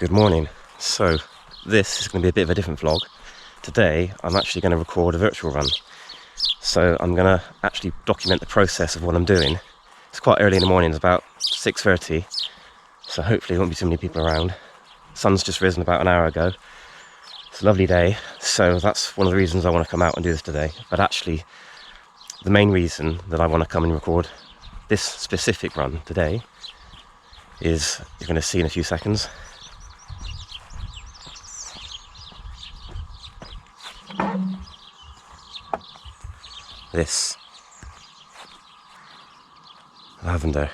Good morning. So this is going to be a bit of a different vlog. Today I'm actually going to record a virtual run. So I'm going to actually document the process of what I'm doing. It's quite early in the morning, it's about 6:30, so hopefully there won't be too many people around. Sun's just risen about an hour ago. It's a lovely day, so that's one of the reasons I want to come out and do this today. But actually the main reason that I want to come and record this specific run today is, you're going to see in a few seconds. This Lavender.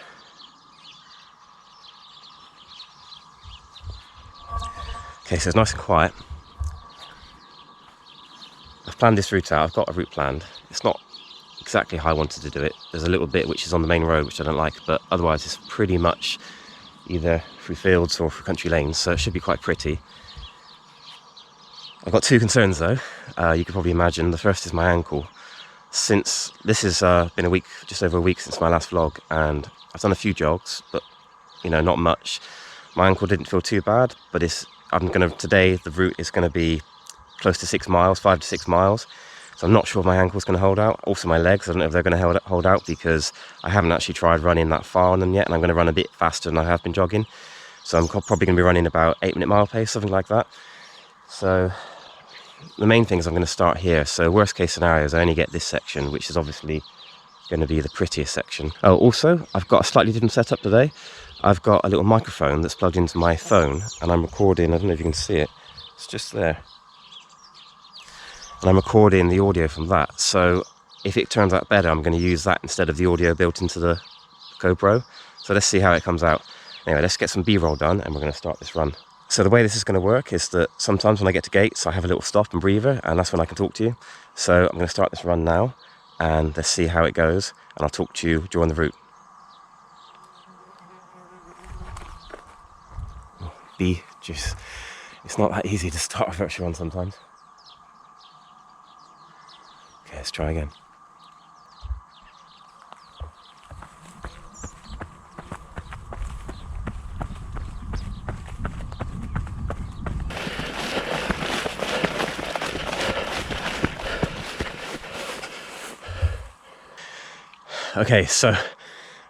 Okay, so it's nice and quiet. I've planned this route out, I've got a route planned. It's not exactly how I wanted to do it. There's a little bit which is on the main road which I don't like, but otherwise it's pretty much either through fields or through country lanes, so it should be quite pretty. I've got two concerns though, you can probably imagine. The first is my ankle. Since this has been a week, just over a week since my last vlog, and I've done a few jogs, but you know, not much. My ankle didn't feel too bad, but today the route is going to be close to 6 miles, 5 to 6 miles. So I'm not sure if my ankle's going to hold out. Also my legs, I don't know if they're going to hold out, because I haven't actually tried running that far on them yet, and I'm going to run a bit faster than I have been jogging. So I'm probably going to be running about 8-minute mile pace, something like that. So the main thing is I'm going to start here. So worst case scenario is I only get this section, which is obviously going to be the prettiest section. Oh, also I've got a slightly different setup today. I've got a little microphone that's plugged into my phone, and I'm recording, I don't know if you can see it, it's just there. And I'm recording the audio from that. So if it turns out better, I'm going to use that instead of the audio built into the GoPro. So let's see how it comes out. Anyway, let's get some B-roll done and we're going to start this run. So the way this is going to work is that sometimes when I get to gates, I have a little stop and breather, and that's when I can talk to you. So I'm going to start this run now, and let's see how it goes, and I'll talk to you during the route. It's not that easy to start a virtual run sometimes. Okay, let's try again. Okay, so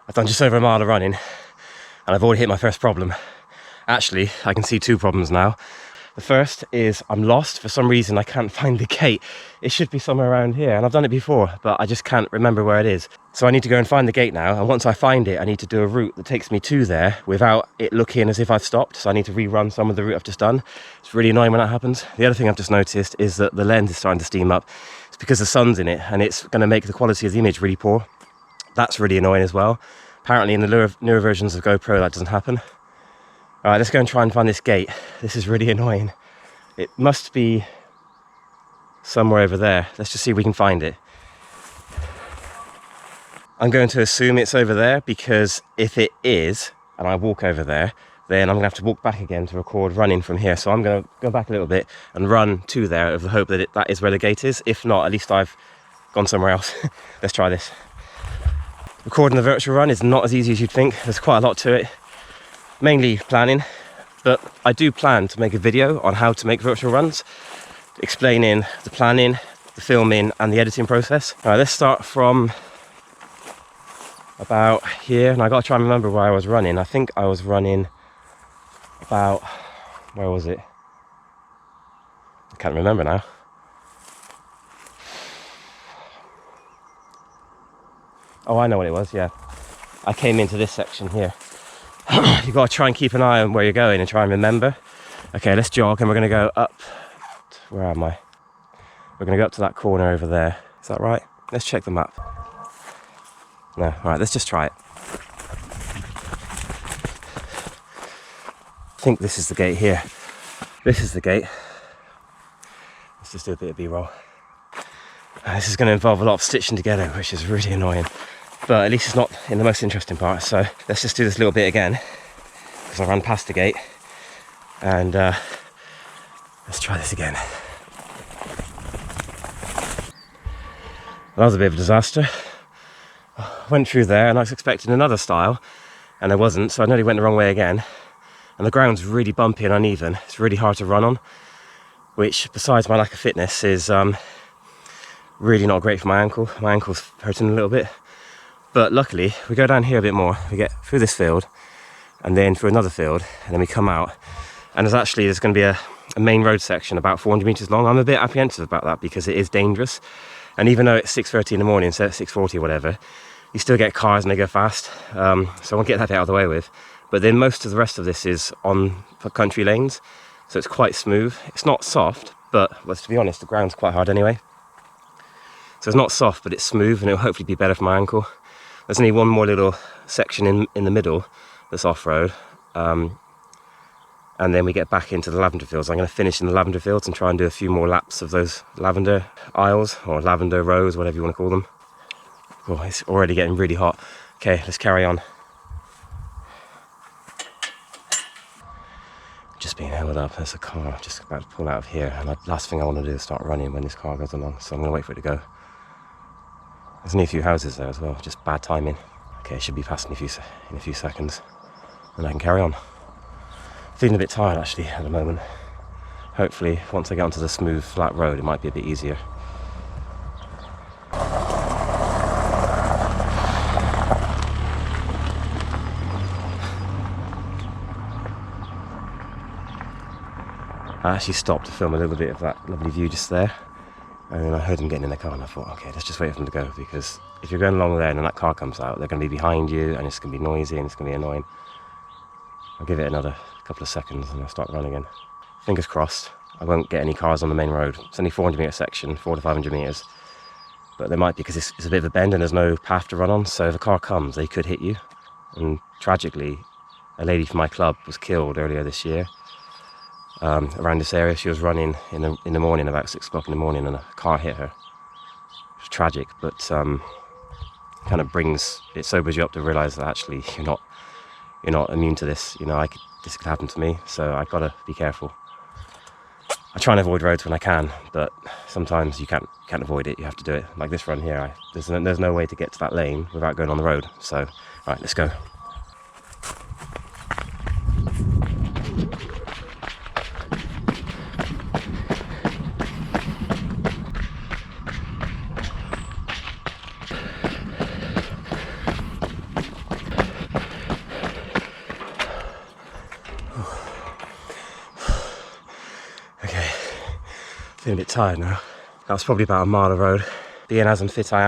I've done just over a mile of running, and I've already hit my first problem. Actually, I can see two problems now. The first is I'm lost. For some reason, I can't find the gate. It should be somewhere around here, and I've done it before, but I just can't remember where it is. So I need to go and find the gate now, and once I find it, I need to do a route that takes me to there without it looking as if I've stopped. So I need to rerun some of the route I've just done. It's really annoying when that happens. The other thing I've just noticed is that the lens is starting to steam up. It's because the sun's in it, and it's going to make the quality of the image really poor. That's really annoying as well. Apparently in the newer versions of GoPro that doesn't happen. Alright, let's go and try and find this gate. This is really annoying. It must be somewhere over there. Let's just see if we can find it. I'm going to assume it's over there, because if it is, and I walk over there, then I'm going to have to walk back again to record running from here. So I'm going to go back a little bit and run to there with the hope that that is where the gate is. If not, at least I've gone somewhere else. Let's try this. Recording the virtual run is not as easy as you'd think. There's quite a lot to it. Mainly planning, but I do plan to make a video on how to make virtual runs, explaining the planning, the filming and the editing process. All right, let's start from about here, and I got to try and remember where I was running. I think I was running about, where was it? I can't remember now. Oh, I know what it was, yeah. I came into this section here. You've got to try and keep an eye on where you're going and try and remember. Okay, let's jog, and we're going to go up. Where am I? We're going to go up to that corner over there. Is that right? Let's check the map. No, alright, let's just try it. I think this is the gate here. This is the gate. Let's just do a bit of B-roll. This is going to involve a lot of stitching together, which is really annoying. But at least it's not in the most interesting part. So let's just do this little bit again, because I ran past the gate. And let's try this again. That was a bit of a disaster. Went through there and I was expecting another style, and there wasn't, so I nearly went the wrong way again. and the ground's really bumpy and uneven. It's really hard to run on, which, besides my lack of fitness, is really not great for my ankle. My ankle's hurting a little bit. But luckily, we go down here a bit more. We get through this field, and then through another field, and then we come out. And there's going to be a main road section about 400 metres long. I'm a bit apprehensive about that because it is dangerous. And even though it's 6:30 in the morning instead of 6:40 or whatever, you still get cars and they go fast. So I want to get that out of the way with. But then most of the rest of this is on country lanes. So it's quite smooth. It's not soft, but well, to be honest, the ground's quite hard anyway. So it's not soft, but it's smooth, and it'll hopefully be better for my ankle. There's only one more little section in the middle that's off-road. And then we get back into the lavender fields. I'm going to finish in the lavender fields and try and do a few more laps of those lavender aisles, or lavender rows, whatever you want to call them. Oh, it's already getting really hot. Okay, let's carry on. Just being held up. There's a car just about to pull out of here, and the last thing I want to do is start running when this car goes along, so I'm going to wait for it to go. There's only a few houses there as well, just bad timing. Okay, it should be passing in a few seconds, and I can carry on. Feeling a bit tired actually at the moment. Hopefully once I get onto the smooth flat road it might be a bit easier. I actually stopped to film a little bit of that lovely view just there, and then I heard them getting in the car and I thought, okay, let's just wait for them to go, because if you're going along there and then that car comes out, they're going to be behind you and it's going to be noisy and it's going to be annoying. I'll give it another couple of seconds and I'll start running again. Fingers crossed I won't get any cars on the main road. It's only 400 metre section, 400 to 500 metres, but there might be, because it's a bit of a bend and there's no path to run on, so if a car comes they could hit you. And tragically a lady from my club was killed earlier this year around this area. She was running in the morning, about 6 o'clock in the morning, and a car hit her. It was tragic, but kind of sobers you up to realise that actually you're not immune to this. You know, this could happen to me, so I gotta be careful. I try and avoid roads when I can, but sometimes you can't avoid it. You have to do it. Like this run here, there's no way to get to that lane without going on the road. So, right, let's go. Feeling a bit tired now. That was probably about a mile of road. Being as unfit as I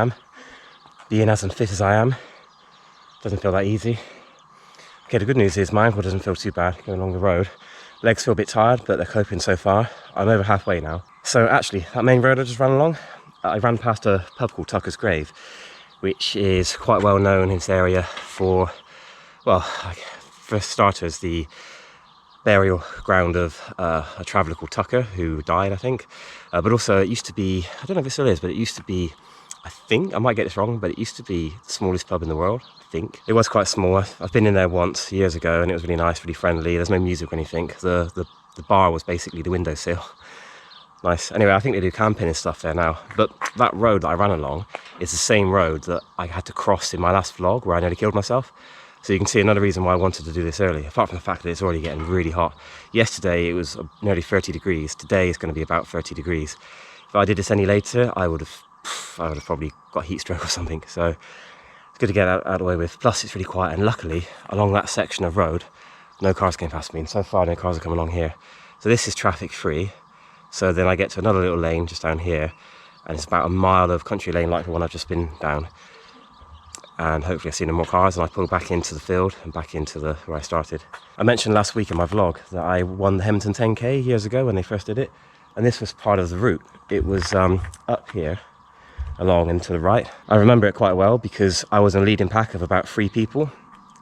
am, doesn't feel that easy. Okay, the good news is my ankle doesn't feel too bad going along the road. Legs feel a bit tired, but they're coping so far. I'm over halfway now. So actually, that main road I just ran along, I ran past a pub called Tucker's Grave, which is quite well known in this area for, well, for starters, the burial ground of a traveller called Tucker, who died, I think. But also it used to be, I don't know if it still is, but it used to be, I think, I might get this wrong, but it used to be the smallest pub in the world, I think. It was quite small. I've been in there once, years ago, and it was really nice, really friendly. There's no music or anything. The bar was basically the windowsill. Nice. Anyway, I think they do camping and stuff there now. But that road that I ran along is the same road that I had to cross in my last vlog where I nearly killed myself. So you can see another reason why I wanted to do this early, apart from the fact that it's already getting really hot. Yesterday it was nearly 30 degrees. Today it's going to be about 30 degrees. If I did this any later, I would have probably got heat stroke or something. So it's good to get out of the way with. Plus it's really quiet, and luckily along that section of road, no cars came past me, and so far no cars are coming along here. So this is traffic free. So then I get to another little lane just down here, and it's about a mile of country lane like the one I've just been down. And hopefully I see no more cars, and I pull back into the field and back into where I started. I mentioned last week in my vlog that I won the Hempton 10K years ago when they first did it, and this was part of the route. It was up here, along and to the right. I remember it quite well because I was in a leading pack of about 3 people,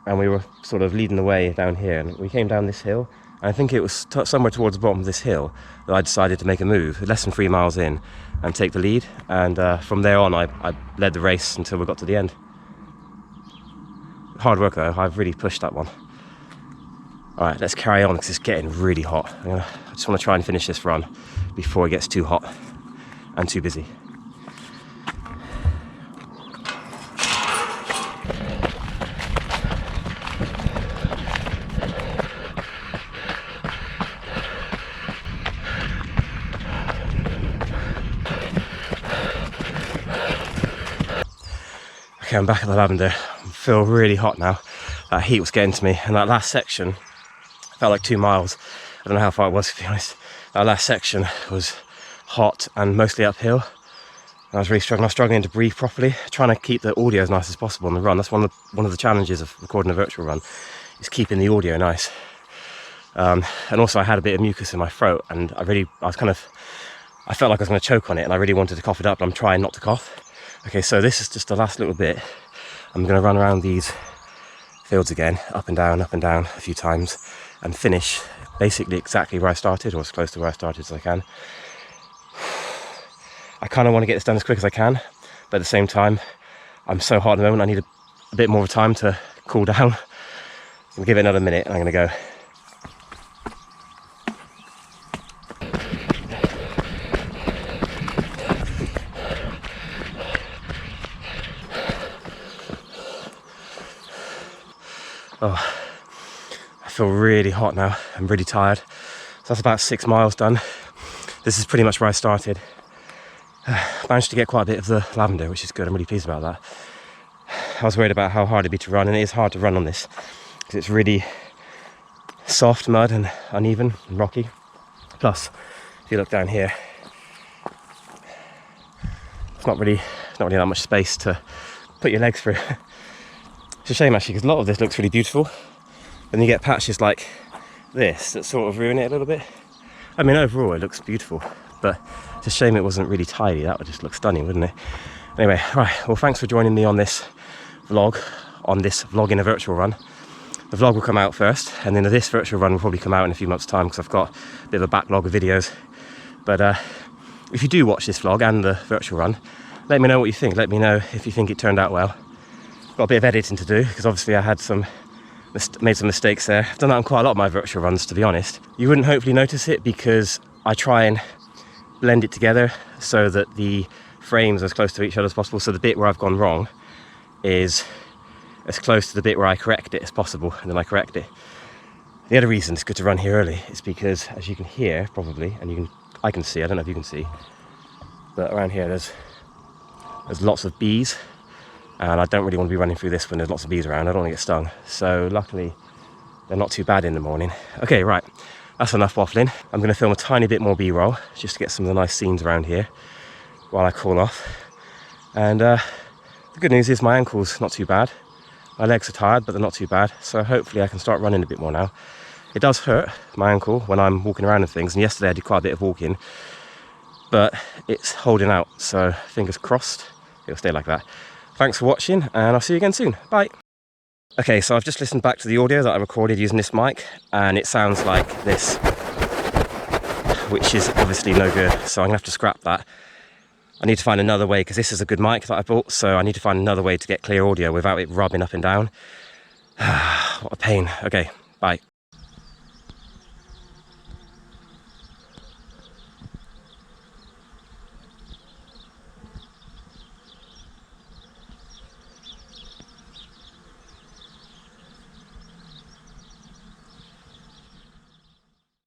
and we were sort of leading the way down here, and we came down this hill, and I think it was somewhere towards the bottom of this hill that I decided to make a move, less than 3 miles in, and take the lead. And from there on I led the race until we got to the end. Hard work though, I've really pushed that one. Alright, let's carry on because it's getting really hot. I just want to try and finish this run before it gets too hot and too busy. Okay, I'm back at the Lavender. I feel really hot now. That heat was getting to me, and that last section felt like 2 miles. I don't know how far it was, to be honest. That last section was hot and mostly uphill. I was really struggling. I was struggling to breathe properly, trying to keep the audio as nice as possible on the run. That's one of the challenges of recording a virtual run, is keeping the audio nice. And also I had a bit of mucus in my throat, and I felt like I was going to choke on it, and I really wanted to cough it up, but I'm trying not to cough. Okay, so this is just the last little bit. I'm going to run around these fields again, up and down a few times, and finish basically exactly where I started, or as close to where I started as I can. I kind of want to get this done as quick as I can, but at the same time, I'm so hot at the moment, I need a bit more of time to cool down. I'm going to give it another minute, and I'm going to go. Oh, I feel really hot now. I'm really tired. So that's about 6 miles done. This is pretty much where I started. Managed to get quite a bit of the Lavender, which is good. I'm really pleased about that. I was worried about how hard it'd be to run, and it is hard to run on this because it's really soft mud and uneven and rocky. Plus, if you look down here, it's not really that much space to put your legs through. It's a shame actually, because a lot of this looks really beautiful, and you get patches like this that sort of ruin it a little bit. I mean, overall it looks beautiful, but it's a shame it wasn't really tidy. That would just look stunning, wouldn't it? Anyway, right, well, thanks for joining me on this vlog in a virtual run. The vlog will come out first, and then this virtual run will probably come out in a few months' time, because I've got a bit of a backlog of videos. But if you do watch this vlog and the virtual run, let me know what you think. Let me know if you think it turned out well. Got a bit of editing to do, because obviously I had made some mistakes there. I've done that on quite a lot of my virtual runs, to be honest. You wouldn't hopefully notice it, because I try and blend it together so that the frames are as close to each other as possible, so the bit where I've gone wrong is as close to the bit where I correct it as possible, and then I correct it. The other reason it's good to run here early is because, as you can hear probably, and I can see, I don't know if you can see, but around here there's lots of bees, and I don't really want to be running through this when there's lots of bees around. I don't want to get stung. So luckily they're not too bad in the morning. Okay, right, that's enough waffling. I'm going to film a tiny bit more B-roll just to get some of the nice scenes around here while I cool off. And the good news is my ankle's not too bad. My legs are tired, but they're not too bad. So hopefully I can start running a bit more now. It does hurt, my ankle, when I'm walking around and things. And yesterday I did quite a bit of walking, but it's holding out. So fingers crossed it'll stay like that. Thanks for watching, and I'll see you again soon. Bye. Okay, so I've just listened back to the audio that I recorded using this mic, and it sounds like this, which is obviously no good. So I'm gonna have to scrap that. I need to find another way, because this is a good mic that I bought, so I need to find another way to get clear audio without it rubbing up and down. What a pain. Okay, bye.